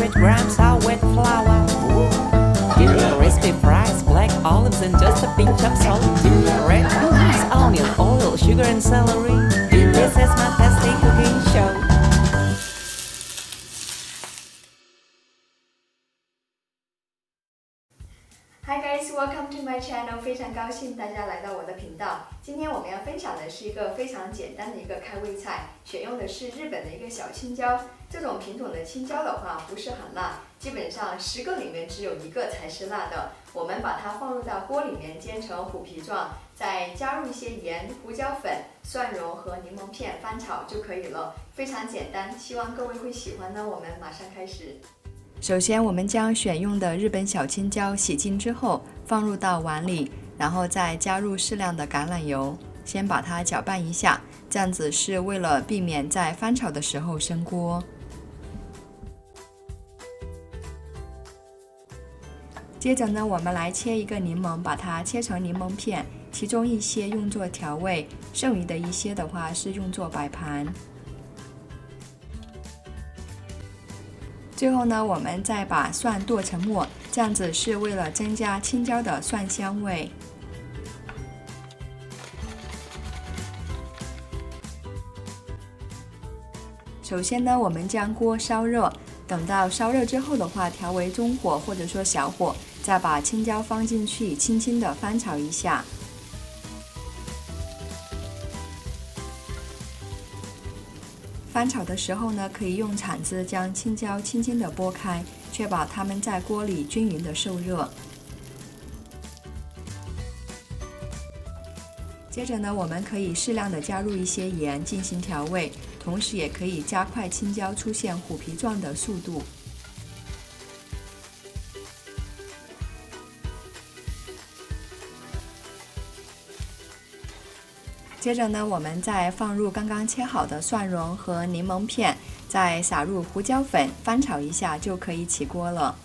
100 grams of wheat flour. Crispy fries, black olives, and just a pinch of salt. Red onions, onion, oil, sugar, and celery. This is my tasty cooking show. Hi guys, welcome to my channel. 非常高兴大家来到我的频道。今天我们要分享的是一个非常简单的一个开胃菜，选用的是日本的一个小青椒。这种品种的青椒的话不是很辣，基本上10个里面只有1个才是辣的。我们把它放入到锅里面煎成虎皮状，再加入一些盐、胡椒粉、蒜蓉和柠檬片翻炒就可以了，非常简单。希望各位会喜欢呢。我们马上开始。首先，我们将选用的日本小青椒洗净之后放入到碗里，然后再加入适量的橄榄油，先把它搅拌一下，这样子是为了避免在翻炒的时候升锅。接着呢，我们来切一个柠檬，把它切成柠檬片，其中一些用作调味，剩余的一些的话是用作摆盘。最后呢，我们再把蒜剁成末，这样子是为了增加青椒的蒜香味。首先呢，我们将锅烧热，等到烧热之后的话，调为中火或者说小火，再把青椒放进去，轻轻的翻炒一下。翻炒的时候呢，可以用铲子将青椒轻轻地拨开，确保它们在锅里均匀地受热。接着呢，我们可以适量的加入一些盐进行调味，同时也可以加快青椒出现虎皮状的速度。接着呢，我们再放入刚刚切好的蒜蓉和柠檬片，再撒入胡椒粉，翻炒一下就可以起锅了。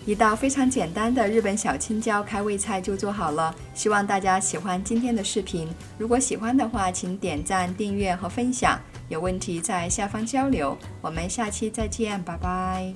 一道非常简单的日本小青椒开胃菜就做好了，希望大家喜欢今天的视频。如果喜欢的话，请点赞、订阅和分享。有问题在下方交流。我们下期再见，拜拜。